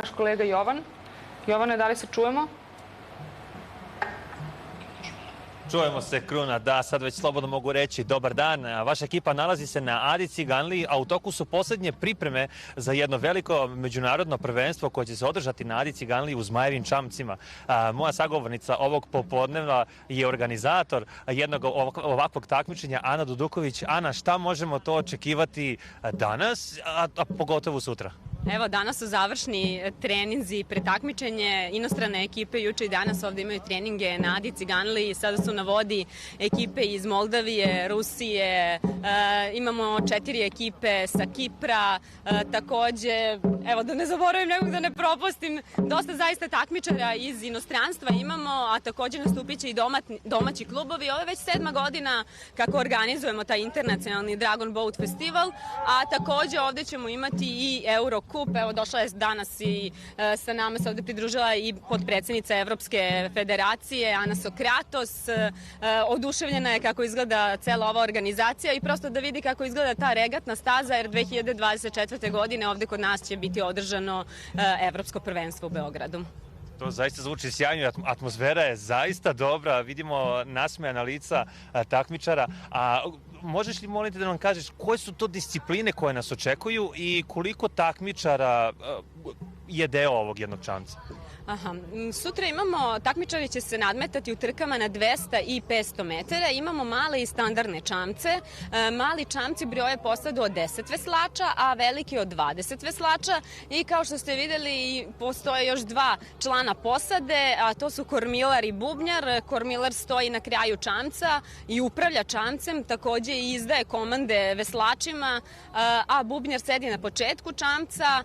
naš kolega Jovan. Jovane, da li se čujemo? Čujemo se, Kruna, da, sad već slobodno mogu reći dobar dan. Vaša ekipa nalazi se na Adi Ciganliji, a u toku su poslednje pripreme za jedno veliko međunarodno prvenstvo koje će se održati na Adi Ciganliji u Zmajevim Čamcima. Moja sagovornica ovog popodneva je organizator jednog ovakvog takmičenja, Ana Duduković. Ana, šta možemo to očekivati danas, a pogotovo sutra? Evo, danas su završni treninzi pre takmičenje. Inostrane ekipe juče i danas ovde imaju treninge na Adi Ciganliji. Sada su na vodi ekipe iz Moldavije, Rusije, imamo 4 ekipe sa Kipra, takođe, evo da ne zaboravim nekog da ne propustim, dosta zaista takmičara iz inostranstva imamo, a takođe nastupit će i domaći klubovi. Ovo je već 7. godina kako organizujemo taj internacionalni Dragon Boat Festival, a takođe ovde ćemo imati i Eurocup. Evo, došla je danas i sa nama se ovde pridružila i potpredsednica Evropske federacije, Ana Sokratos. Oduševljena je kako izgleda cela ova organizacija i prosto da vidi kako izgleda ta regatna staza, jer 2024. godine ovde kod nas će biti održano Evropsko prvenstvo u Beogradu. To zaista zvuči sjajno, atmosfera je zaista dobra, vidimo nasmejana lica takmičara. A možeš li, molite, da nam kažeš koje su to discipline koje nas očekuju i koliko takmičara je deo ovog jednog čamca? Sutra imamo, takmičari će se nadmetati u trkama na 200 i 500 metara. Imamo male i standardne čamce. Mali čamci broje posadu od 10 veslača, a veliki od 20 veslača. I kao što ste videli, postoje još 2 člana posade, a to su kormilar i bubnjar. Kormilar stoji na kraju čamca i upravlja čamcem, takođe i izdaje komande veslačima, a bubnjar sedi na početku čamca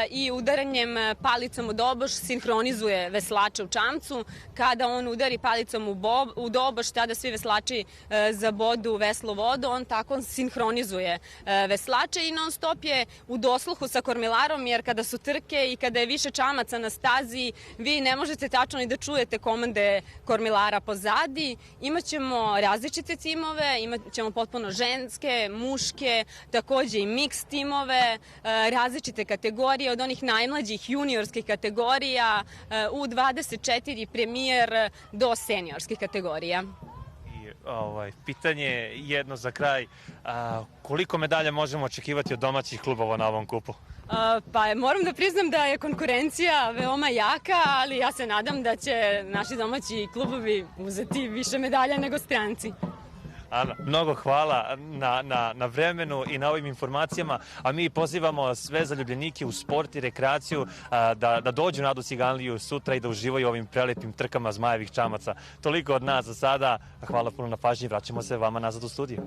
i udaranjem palicom u doboš sinhronizuje veslače u čamcu. Kada on udari palicom u doboš, tada svi veslači zabodu veslo vodu, on tako sinhronizuje veslače i non stop je u dosluhu sa kormilarom, jer kada su trke i kada je više čamaca na stazi, vi ne možete tačno ni da čujete komande kormilara pozadi. Imaćemo različite timove, imaćemo potpuno ženske, muške, takođe i mix timove, različite kategorije, od onih najmlađih juniorskih kategorija, U24 premijer do seniorskih kategorija. Pitanje jedno za kraj, koliko medalja možemo očekivati od domaćih klubova na ovom kupu? Pa moram da priznam da je konkurencija veoma jaka, ali ja se nadam da će naši domaći klubovi uzeti više medalja nego stranci. Ana, mnogo hvala na vremenu i na ovim informacijama, a mi pozivamo sve zaljubljenike u sport i rekreaciju da dođu na Adu Ciganliju sutra i da uživaju ovim prelepim trkama Zmajevih Čamaca. Toliko od nas za sada, hvala puno na pažnji, vraćamo se vama nazad u studiju.